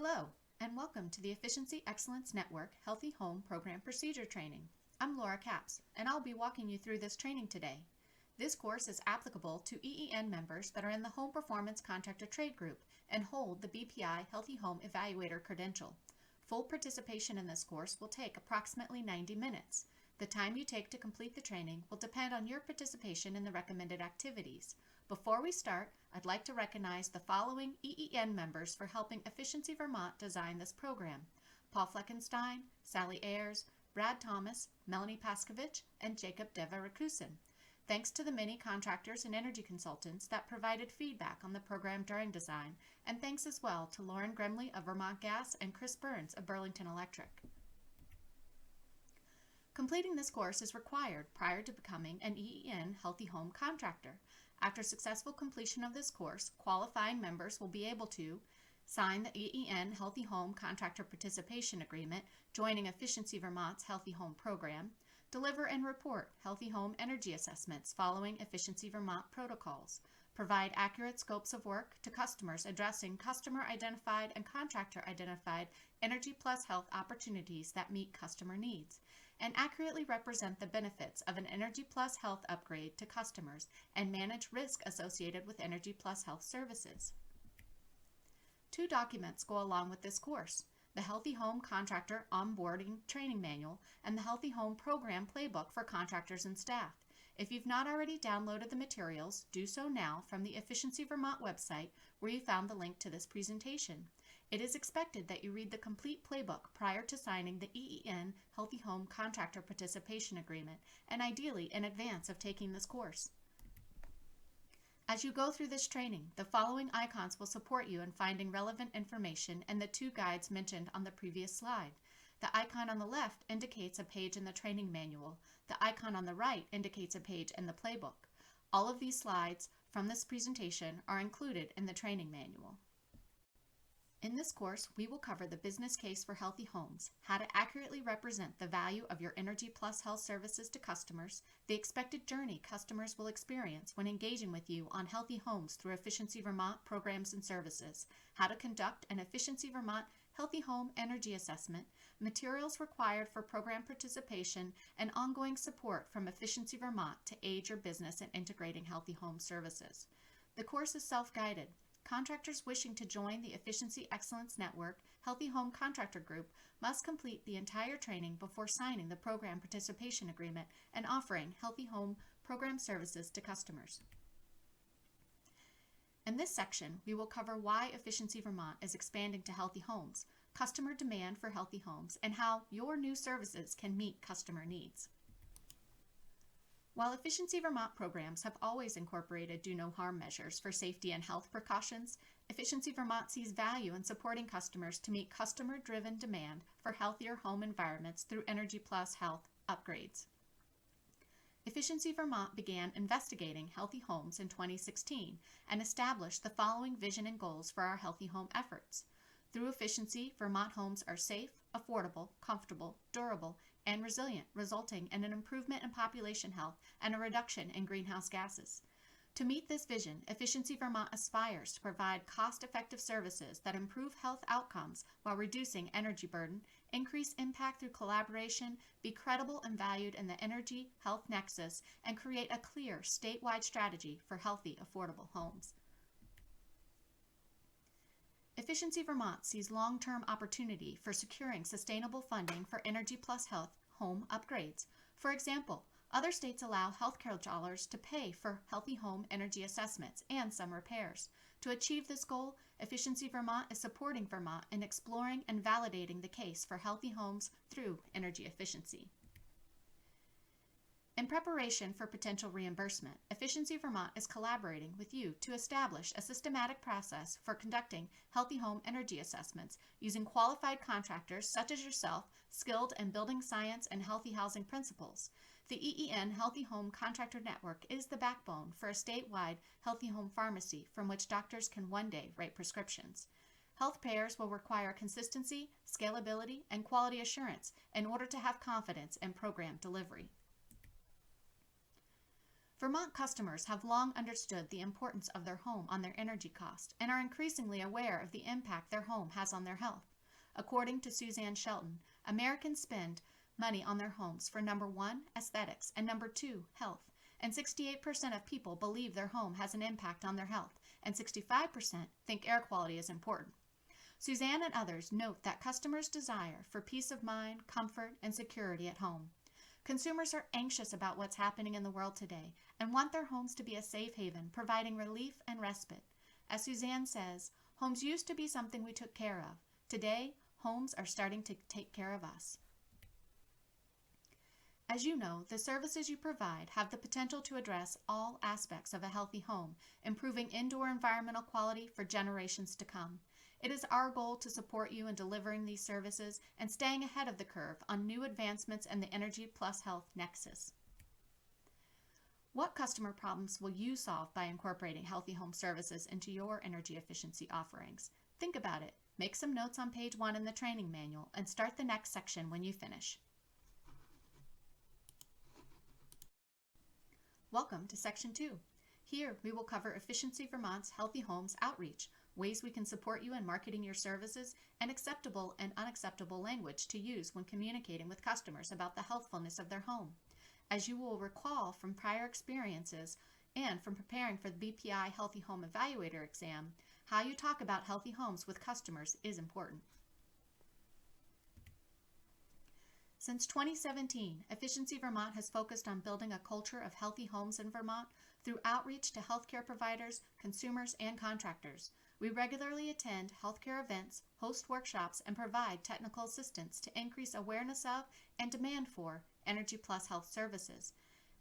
Hello, and welcome to the Efficiency Excellence Network Healthy Home Program Procedure Training. I'm Laura Capps, and I'll be walking you through this training today. This course is applicable to EEN members that are in the Home Performance Contractor Trade Group and hold the BPI Healthy Home Evaluator credential. Full participation in this course will take approximately 90 minutes. The time you take to complete the training will depend on your participation in the recommended activities. Before we start, I'd like to recognize the following EEN members for helping Efficiency Vermont design this program: Paul Fleckenstein, Sally Ayers, Brad Thomas, Melanie Paskovich, and Jacob Deva-Rakusin. Thanks to the many contractors and energy consultants that provided feedback on the program during design, and thanks as well to Lauren Gremley of Vermont Gas and Chris Burns of Burlington Electric. Completing this course is required prior to becoming an EEN Healthy Home Contractor. After successful completion of this course, qualifying members will be able to sign the EEN Healthy Home Contractor Participation Agreement, joining Efficiency Vermont's Healthy Home Program, deliver and report Healthy Home Energy Assessments following Efficiency Vermont protocols, provide accurate scopes of work to customers addressing customer-identified and contractor-identified Energy Plus Health opportunities that meet customer needs, and accurately represent the benefits of an Energy Plus Health upgrade to customers and manage risk associated with Energy Plus Health services. Two documents go along with this course: the Healthy Home Contractor Onboarding Training Manual and the Healthy Home Program Playbook for contractors and staff. If you've not already downloaded the materials, do so now from the Efficiency Vermont website where you found the link to this presentation. It is expected that you read the complete playbook prior to signing the EEN Healthy Home Contractor Participation Agreement, and ideally in advance of taking this course. As you go through this training, the following icons will support you in finding relevant information and the two guides mentioned on the previous slide. The icon on the left indicates a page in the training manual. The icon on the right indicates a page in the playbook. All of these slides from this presentation are included in the training manual. In this course, we will cover the business case for healthy homes, how to accurately represent the value of your Energy Plus Health services to customers, the expected journey customers will experience when engaging with you on healthy homes through Efficiency Vermont programs and services, how to conduct an Efficiency Vermont Healthy Home Energy Assessment, materials required for program participation, and ongoing support from Efficiency Vermont to aid your business in integrating healthy home services. The course is self-guided. Contractors wishing to join the Efficiency Excellence Network Healthy Home Contractor Group must complete the entire training before signing the Program Participation Agreement and offering Healthy Home Program services to customers. In this section, we will cover why Efficiency Vermont is expanding to healthy homes, customer demand for healthy homes, and how your new services can meet customer needs. While Efficiency Vermont programs have always incorporated do-no-harm measures for safety and health precautions, Efficiency Vermont sees value in supporting customers to meet customer-driven demand for healthier home environments through Energy Plus Health upgrades. Efficiency Vermont began investigating healthy homes in 2016 and established the following vision and goals for our healthy home efforts. Through Efficiency, Vermont homes are safe, affordable, comfortable, durable, and resilient, resulting in an improvement in population health and a reduction in greenhouse gases. To meet this vision, Efficiency Vermont aspires to provide cost-effective services that improve health outcomes while reducing energy burden, increase impact through collaboration, be credible and valued in the energy health nexus, and create a clear statewide strategy for healthy, affordable homes. Efficiency Vermont sees long-term opportunity for securing sustainable funding for Energy Plus Health home upgrades. For example, other states allow healthcare dollars to pay for healthy home energy assessments and some repairs. To achieve this goal, Efficiency Vermont is supporting Vermont in exploring and validating the case for healthy homes through energy efficiency. In preparation for potential reimbursement, Efficiency Vermont is collaborating with you to establish a systematic process for conducting healthy home energy assessments using qualified contractors such as yourself, skilled in building science and healthy housing principles. The EEN Healthy Home Contractor Network is the backbone for a statewide healthy home pharmacy from which doctors can one day write prescriptions. Health payers will require consistency, scalability, and quality assurance in order to have confidence in program delivery. Vermont customers have long understood the importance of their home on their energy cost and are increasingly aware of the impact their home has on their health. According to Suzanne Shelton, Americans spend money on their homes for number 1, aesthetics, and number 2, health. And 68% of people believe their home has an impact on their health, and 65% think air quality is important. Suzanne and others note that customers' desire for peace of mind, comfort, and security at home. Consumers are anxious about what's happening in the world today and want their homes to be a safe haven, providing relief and respite. As Suzanne says, homes used to be something we took care of. Today, homes are starting to take care of us. As you know, the services you provide have the potential to address all aspects of a healthy home, improving indoor environmental quality for generations to come. It is our goal to support you in delivering these services and staying ahead of the curve on new advancements in the Energy Plus Health Nexus. What customer problems will you solve by incorporating healthy home services into your energy efficiency offerings? Think about it. Make some notes on page 1 in the training manual and start the next section when you finish. Welcome to Section 2. Here we will cover Efficiency Vermont's Healthy Homes Outreach, ways we can support you in marketing your services, and acceptable and unacceptable language to use when communicating with customers about the healthfulness of their home. As you will recall from prior experiences and from preparing for the BPI Healthy Home Evaluator exam, how you talk about healthy homes with customers is important. Since 2017, Efficiency Vermont has focused on building a culture of healthy homes in Vermont through outreach to healthcare providers, consumers, and contractors. We regularly attend healthcare events, host workshops, and provide technical assistance to increase awareness of and demand for Energy Plus Health services.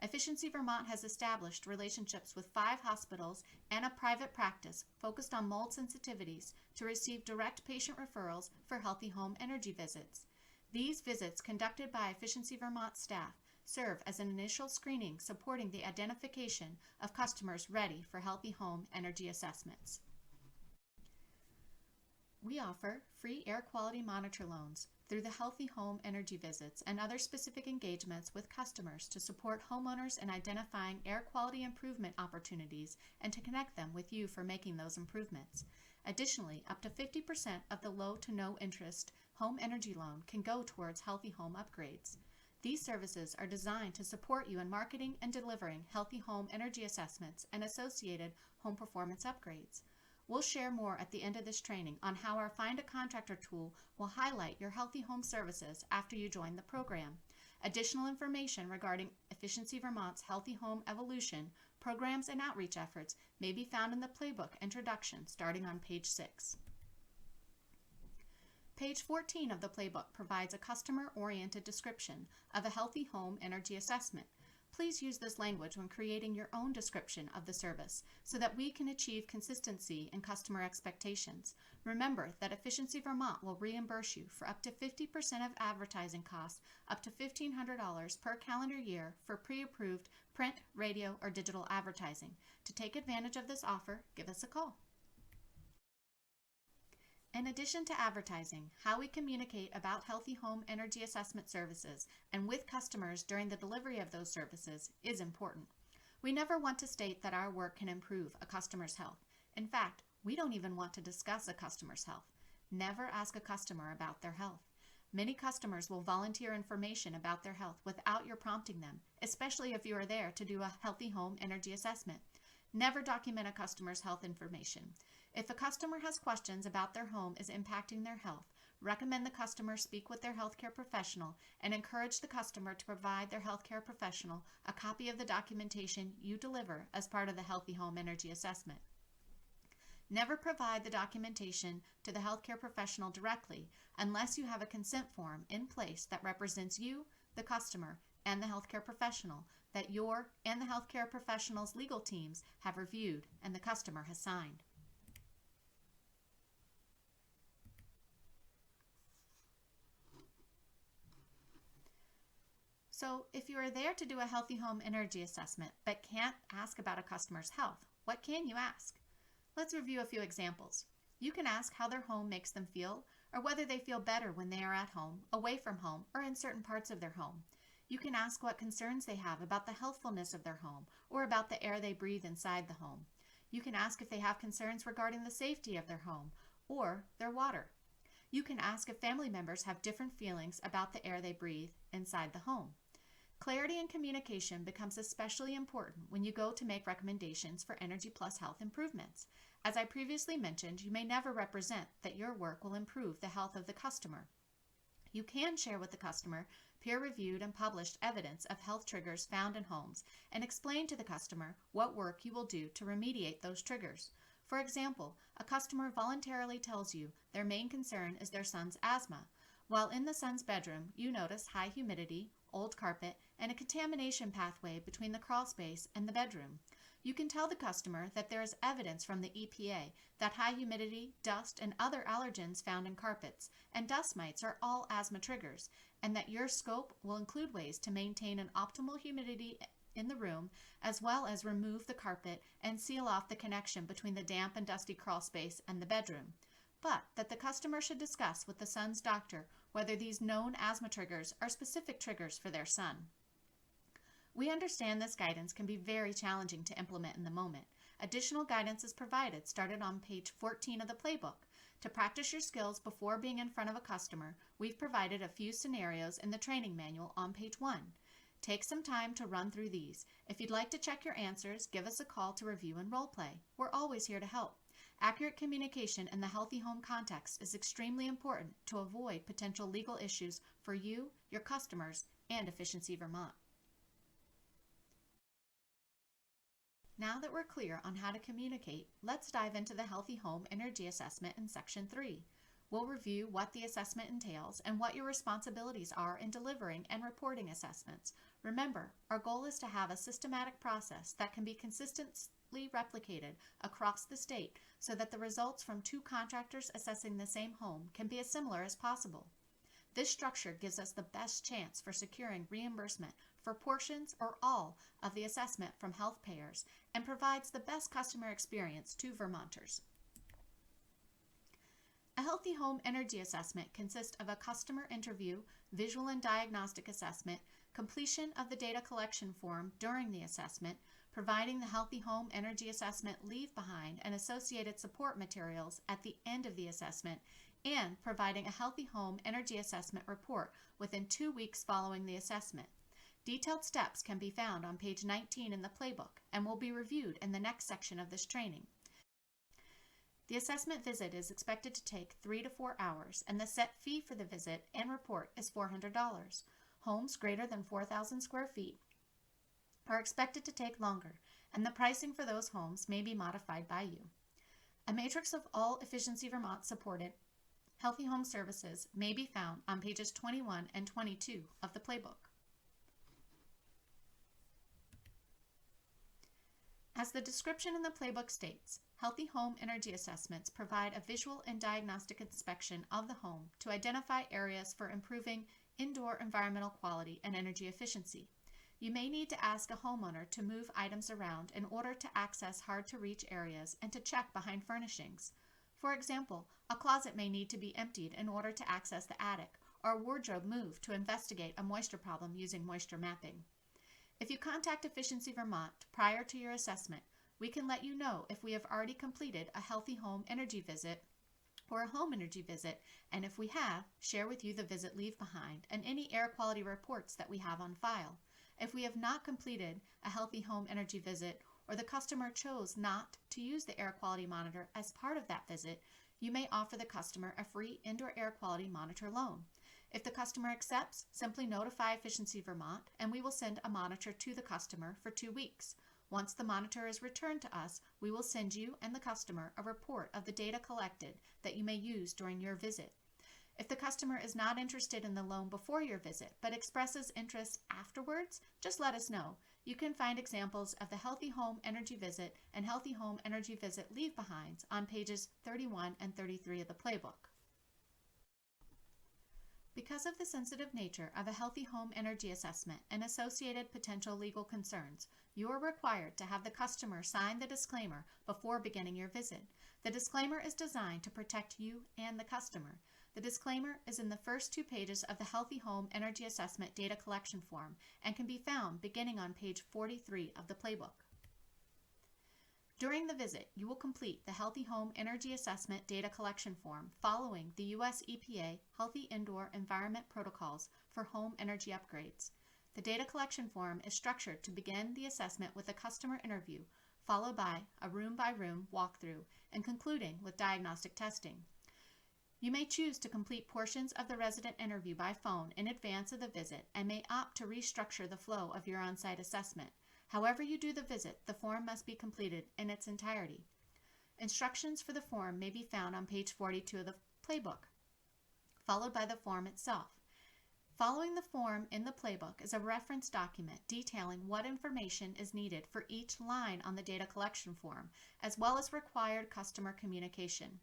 Efficiency Vermont has established relationships with 5 hospitals and a private practice focused on mold sensitivities to receive direct patient referrals for healthy home energy visits. These visits, conducted by Efficiency Vermont staff, serve as an initial screening supporting the identification of customers ready for healthy home energy assessments. We offer free air quality monitor loans through the Healthy Home Energy Visits and other specific engagements with customers to support homeowners in identifying air quality improvement opportunities and to connect them with you for making those improvements. Additionally, up to 50% of the low to no interest home energy loan can go towards healthy home upgrades. These services are designed to support you in marketing and delivering healthy home energy assessments and associated home performance upgrades. We'll share more at the end of this training on how our Find a Contractor tool will highlight your healthy home services after you join the program. Additional information regarding Efficiency Vermont's Healthy Home Evolution, programs, and outreach efforts may be found in the Playbook Introduction starting on page 6. Page 14 of the Playbook provides a customer-oriented description of a healthy home energy assessment. Please use this language when creating your own description of the service so that we can achieve consistency in customer expectations. Remember that Efficiency Vermont will reimburse you for up to 50% of advertising costs, up to $1,500 per calendar year for pre-approved print, radio, or digital advertising. To take advantage of this offer, give us a call. In addition to advertising, how we communicate about healthy home energy assessment services and with customers during the delivery of those services is important. We never want to state that our work can improve a customer's health. In fact, we don't even want to discuss a customer's health. Never ask a customer about their health. Many customers will volunteer information about their health without your prompting them, especially if you are there to do a healthy home energy assessment. Never document a customer's health information. If a customer has questions about their home is impacting their health, recommend the customer speak with their healthcare professional and encourage the customer to provide their healthcare professional a copy of the documentation you deliver as part of the Healthy Home Energy Assessment. Never provide the documentation to the healthcare professional directly unless you have a consent form in place that represents you, the customer, and the healthcare professional that your and the healthcare professional's legal teams have reviewed and the customer has signed. So if you are there to do a healthy home energy assessment but can't ask about a customer's health, what can you ask? Let's review a few examples. You can ask how their home makes them feel or whether they feel better when they are at home, away from home, or in certain parts of their home. You can ask what concerns they have about the healthfulness of their home or about the air they breathe inside the home. You can ask if they have concerns regarding the safety of their home or their water. You can ask if family members have different feelings about the air they breathe inside the home. Clarity and communication becomes especially important when you go to make recommendations for Energy Plus health improvements. As I previously mentioned, you may never represent that your work will improve the health of the customer. You can share with the customer peer-reviewed and published evidence of health triggers found in homes and explain to the customer what work you will do to remediate those triggers. For example, a customer voluntarily tells you their main concern is their son's asthma. While in the son's bedroom, you notice high humidity, old carpet, and a contamination pathway between the crawl space and the bedroom. You can tell the customer that there is evidence from the EPA that high humidity, dust, and other allergens found in carpets and dust mites are all asthma triggers, and that your scope will include ways to maintain an optimal humidity in the room, as well as remove the carpet and seal off the connection between the damp and dusty crawl space and the bedroom. But that the customer should discuss with the son's doctor whether these known asthma triggers are specific triggers for their son. We understand this guidance can be very challenging to implement in the moment. Additional guidance is provided, started on page 14 of the playbook. To practice your skills before being in front of a customer, we've provided a few scenarios in the training manual on page 1. Take some time to run through these. If you'd like to check your answers, give us a call to review and role play. We're always here to help. Accurate communication in the healthy home context is extremely important to avoid potential legal issues for you, your customers, and Efficiency Vermont. Now that we're clear on how to communicate, let's dive into the Healthy Home Energy Assessment in Section 3. We'll review what the assessment entails and what your responsibilities are in delivering and reporting assessments. Remember, our goal is to have a systematic process that can be consistently replicated across the state so that the results from two contractors assessing the same home can be as similar as possible. This structure gives us the best chance for securing reimbursement for portions or all of the assessment from health payers and provides the best customer experience to Vermonters. A Healthy Home Energy Assessment consists of a customer interview, visual and diagnostic assessment, completion of the data collection form during the assessment, providing the Healthy Home Energy Assessment leave-behind and associated support materials at the end of the assessment, and providing a Healthy Home Energy Assessment report within 2 weeks following the assessment. Detailed steps can be found on page 19 in the playbook and will be reviewed in the next section of this training. The assessment visit is expected to take 3 to 4 hours, and the set fee for the visit and report is $400. Homes greater than 4,000 square feet are expected to take longer, and the pricing for those homes may be modified by you. A matrix of all Efficiency Vermont supported Healthy Home services may be found on pages 21 and 22 of the playbook. As the description in the playbook states, Healthy Home Energy Assessments provide a visual and diagnostic inspection of the home to identify areas for improving indoor environmental quality and energy efficiency. You may need to ask a homeowner to move items around in order to access hard-to-reach areas and to check behind furnishings. For example, a closet may need to be emptied in order to access the attic, or a wardrobe moved to investigate a moisture problem using moisture mapping. If you contact Efficiency Vermont prior to your assessment, we can let you know if we have already completed a Healthy Home Energy visit or a home energy visit, and if we have, share with you the visit leave behind and any air quality reports that we have on file. If we have not completed a Healthy Home Energy visit or the customer chose not to use the air quality monitor as part of that visit, you may offer the customer a free indoor air quality monitor loan. If the customer accepts, simply notify Efficiency Vermont and we will send a monitor to the customer for 2 weeks. Once the monitor is returned to us, we will send you and the customer a report of the data collected that you may use during your visit. If the customer is not interested in the loan before your visit but expresses interest afterwards, just let us know. You can find examples of the Healthy Home Energy Visit and Healthy Home Energy Visit leave-behinds on pages 31 and 33 of the playbook. Because Because of the sensitive nature of a healthy home energy assessment and associated potential legal concerns, you are required to have the customer sign the disclaimer before beginning your visit. The disclaimer is designed to protect you and the customer. The disclaimer is in the first 2 pages of the Healthy Home Energy Assessment Data Collection Form and can be found beginning on page 43 of the playbook. During the visit, you will complete the Healthy Home Energy Assessment Data Collection Form following the U.S. EPA Healthy Indoor Environment Protocols for Home Energy Upgrades. The data collection form is structured to begin the assessment with a customer interview, followed by a room-by-room walkthrough, and concluding with diagnostic testing. You may choose to complete portions of the resident interview by phone in advance of the visit and may opt to restructure the flow of your on-site assessment. However you do the visit, the form must be completed in its entirety. Instructions for the form may be found on page 42 of the playbook, followed by the form itself. Following the form in the playbook is a reference document detailing what information is needed for each line on the data collection form, as well as required customer communication.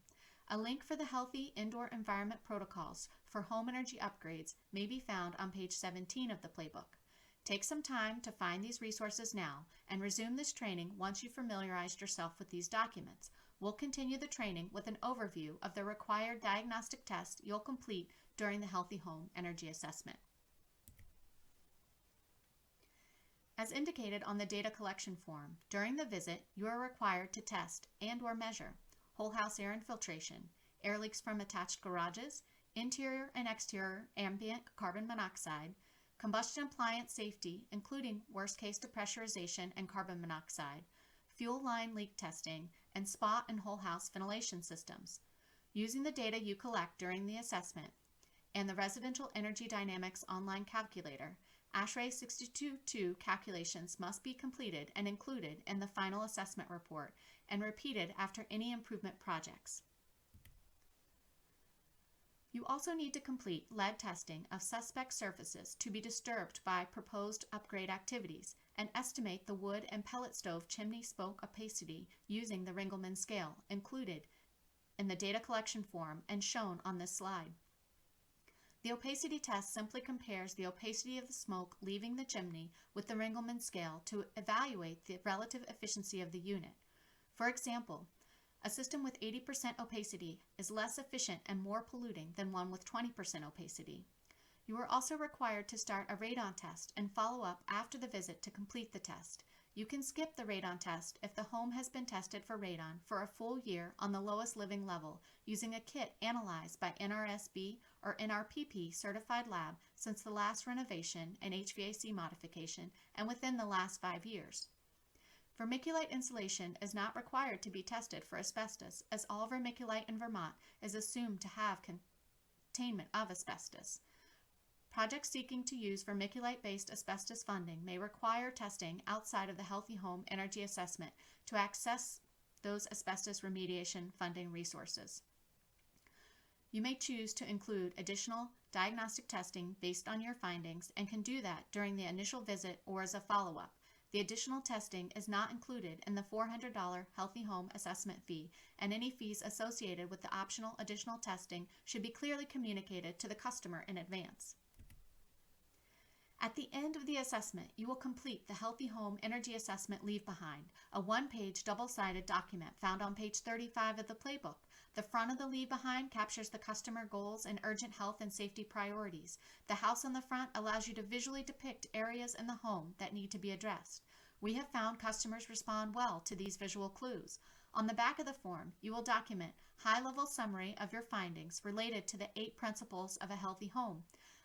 A link for the Healthy Indoor Environment Protocols for Home Energy Upgrades may be found on page 17 of the playbook. Take some time to find these resources now and resume this training once you've familiarized yourself with these documents. We'll continue the training with an overview of the required diagnostic tests you'll complete during the Healthy Home Energy Assessment. As indicated on the data collection form, during the visit, you are required to test and/or measure whole house air infiltration, air leaks from attached garages, interior and exterior ambient carbon monoxide, combustion appliance safety, including worst-case depressurization and carbon monoxide, fuel line leak testing, and spot and whole house ventilation systems. Using the data you collect during the assessment and the Residential Energy Dynamics online calculator, ASHRAE 62.2 calculations must be completed and included in the final assessment report and repeated after any improvement projects. You also need to complete lead testing of suspect surfaces to be disturbed by proposed upgrade activities and estimate the wood and pellet stove chimney spoke opacity using the Ringelmann scale included in the data collection form and shown on this slide. The opacity test simply compares the opacity of the smoke leaving the chimney with the Ringelmann scale to evaluate the relative efficiency of the unit. For example, a system with 80% opacity is less efficient and more polluting than one with 20% opacity. You are also required to start a radon test and follow up after the visit to complete the test. You can skip the radon test if the home has been tested for radon for a full year on the lowest living level using a kit analyzed by NRSB or NRPP certified lab since the last renovation and HVAC modification and within the last 5 years. Vermiculite insulation is not required to be tested for asbestos, as all vermiculite in Vermont is assumed to have containment of asbestos. Projects seeking to use vermiculite-based asbestos funding may require testing outside of the Healthy Home Energy Assessment to access those asbestos remediation funding resources. You may choose to include additional diagnostic testing based on your findings and can do that during the initial visit or as a follow-up. The additional testing is not included in the $400 Healthy Home Assessment fee, and any fees associated with the optional additional testing should be clearly communicated to the customer in advance. At the end of the assessment, you will complete the Healthy Home Energy Assessment Leave Behind, a one-page double-sided document found on page 35 of the playbook. The front of the Leave Behind captures the customer goals and urgent health and safety priorities. The house on the front allows you to visually depict areas in the home that need to be addressed. We have found customers respond well to these visual clues. On the back of the form, you will document high-level summary of your findings related to the 8 principles of a healthy home.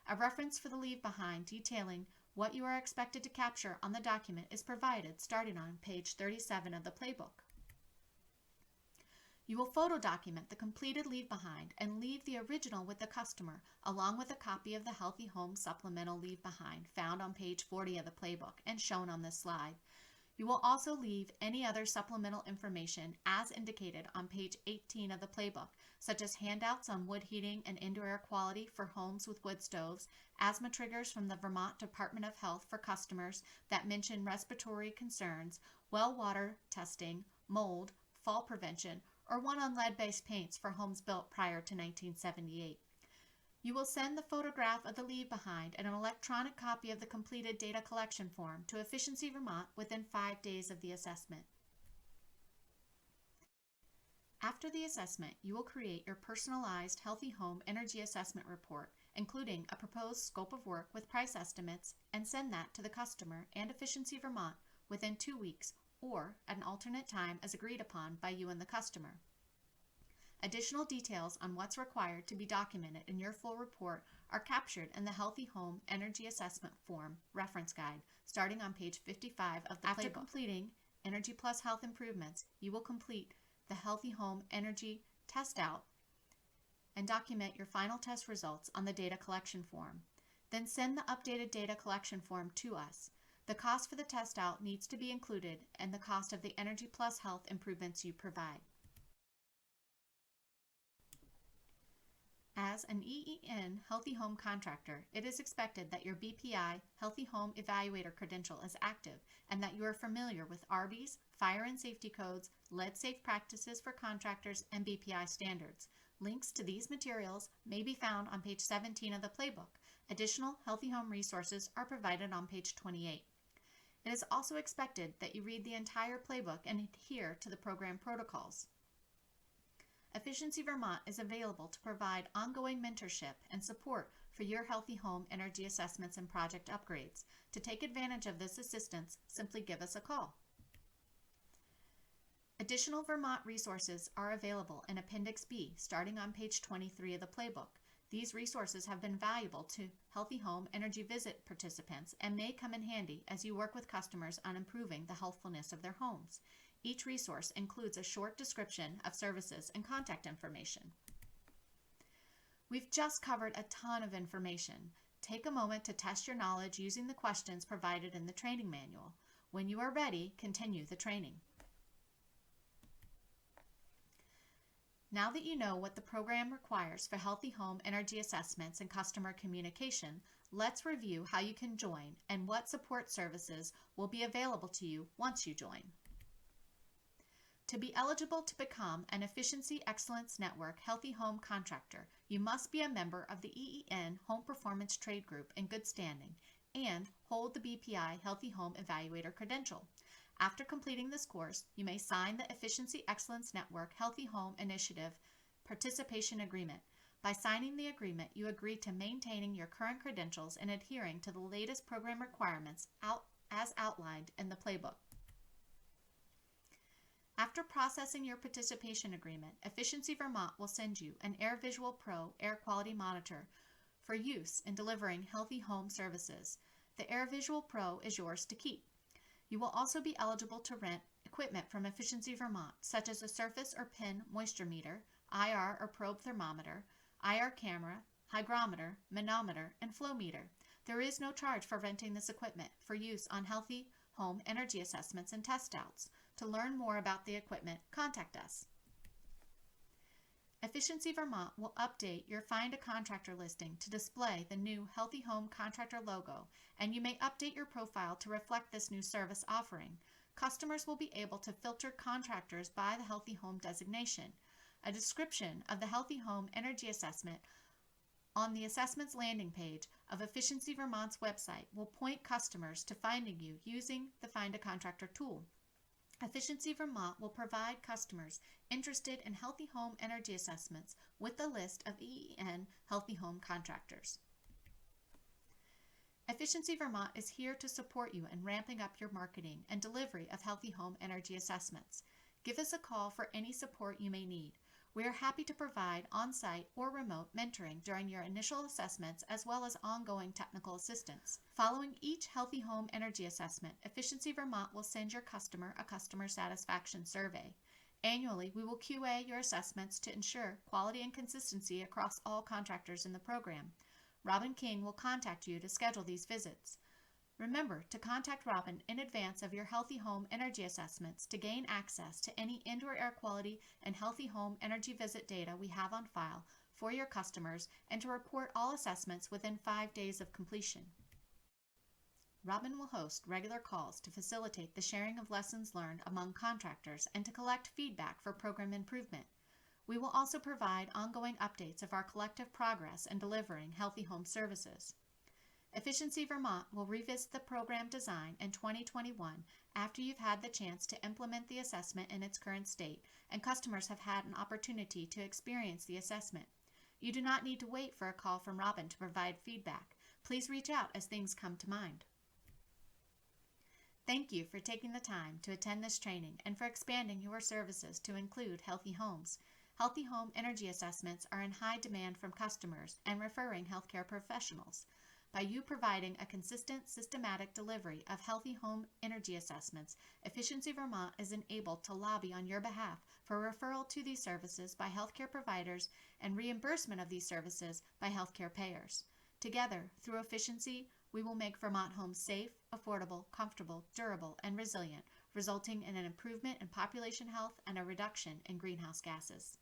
A reference for the Leave Behind detailing what you are expected to capture on the document is provided starting on page 37 of the playbook. You will photo document the completed Leave Behind and leave the original with the customer, along with a copy of the Healthy Home Supplemental Leave Behind found on page 40 of the playbook and shown on this slide. You will also leave any other supplemental information as indicated on page 18 of the playbook, such as handouts on wood heating and indoor air quality for homes with wood stoves, asthma triggers from the Vermont Department of Health for customers that mention respiratory concerns, well water testing, mold, fall prevention, or one on lead-based paints for homes built prior to 1978. You will send the photograph of the leave behind and an electronic copy of the completed data collection form to Efficiency Vermont within 5 days of the assessment. After the assessment, you will create your personalized Healthy Home Energy Assessment Report, including a proposed scope of work with price estimates, and send that to the customer and Efficiency Vermont within 2 weeks or at an alternate time as agreed upon by you and the customer. Additional details on what's required to be documented in your full report are captured in the Healthy Home Energy Assessment Form Reference Guide, starting on page 55 of the playbook. After completing Energy Plus Health Improvements, you will complete the Healthy Home Energy Test Out and document your final test results on the data collection form. Then send the updated data collection form to us. The cost for the test out needs to be included and the cost of the Energy Plus Health improvements you provide. As an EEN Healthy Home Contractor, it is expected that your BPI Healthy Home Evaluator credential is active and that you are familiar with ARBI's, Fire and Safety Codes, lead-safe practices for contractors, and BPI standards. Links to these materials may be found on page 17 of the playbook. Additional Healthy Home resources are provided on page 28. It is also expected that you read the entire playbook and adhere to the program protocols. Efficiency Vermont is available to provide ongoing mentorship and support for your Healthy Home energy assessments and project upgrades. To take advantage of this assistance, simply give us a call. Additional Vermont resources are available in Appendix B, starting on page 23 of the playbook. These resources have been valuable to Healthy Home Energy Visit participants and may come in handy as you work with customers on improving the healthfulness of their homes. Each resource includes a short description of services and contact information. We've just covered a ton of information. Take a moment to test your knowledge using the questions provided in the training manual. When you are ready, continue the training. Now that you know what the program requires for Healthy Home energy assessments and customer communication, let's review how you can join and what support services will be available to you once you join. To be eligible to become an Efficiency Excellence Network Healthy Home Contractor, you must be a member of the EEN Home Performance Trade Group in good standing and hold the BPI Healthy Home Evaluator credential. After completing this course, you may sign the Efficiency Excellence Network Healthy Home Initiative Participation Agreement. By signing the agreement, you agree to maintaining your current credentials and adhering to the latest program requirements as outlined in the playbook. After processing your participation agreement, Efficiency Vermont will send you an AirVisual Pro air quality monitor for use in delivering healthy home services. The AirVisual Pro is yours to keep. You will also be eligible to rent equipment from Efficiency Vermont, such as a surface or pin moisture meter, IR or probe thermometer, IR camera, hygrometer, manometer, and flow meter. There is no charge for renting this equipment for use on healthy home energy assessments and test outs. To learn more about the equipment, contact us. Efficiency Vermont will update your Find a Contractor listing to display the new Healthy Home Contractor logo, and you may update your profile to reflect this new service offering. Customers will be able to filter contractors by the Healthy Home designation. A description of the Healthy Home Energy Assessment on the Assessments landing page of Efficiency Vermont's website will point customers to finding you using the Find a Contractor tool. Efficiency Vermont will provide customers interested in healthy home energy assessments with a list of EEN Healthy Home Contractors. Efficiency Vermont is here to support you in ramping up your marketing and delivery of healthy home energy assessments. Give us a call for any support you may need. We are happy to provide on-site or remote mentoring during your initial assessments as well as ongoing technical assistance. Following each Healthy Home Energy Assessment, Efficiency Vermont will send your customer a customer satisfaction survey. Annually, we will QA your assessments to ensure quality and consistency across all contractors in the program. Robin King will contact you to schedule these visits. Remember to contact Robin in advance of your Healthy Home Energy Assessments to gain access to any indoor air quality and healthy home energy visit data we have on file for your customers and to report all assessments within 5 days of completion. Robin will host regular calls to facilitate the sharing of lessons learned among contractors and to collect feedback for program improvement. We will also provide ongoing updates of our collective progress in delivering healthy home services. Efficiency Vermont will revisit the program design in 2021 after you've had the chance to implement the assessment in its current state and customers have had an opportunity to experience the assessment. You do not need to wait for a call from Robin to provide feedback. Please reach out as things come to mind. Thank you for taking the time to attend this training and for expanding your services to include healthy homes. Healthy home energy assessments are in high demand from customers and referring healthcare professionals. By you providing a consistent, systematic delivery of healthy home energy assessments, Efficiency Vermont is enabled to lobby on your behalf for referral to these services by healthcare providers and reimbursement of these services by healthcare payers. Together, through efficiency, we will make Vermont homes safe, affordable, comfortable, durable, and resilient, resulting in an improvement in population health and a reduction in greenhouse gases.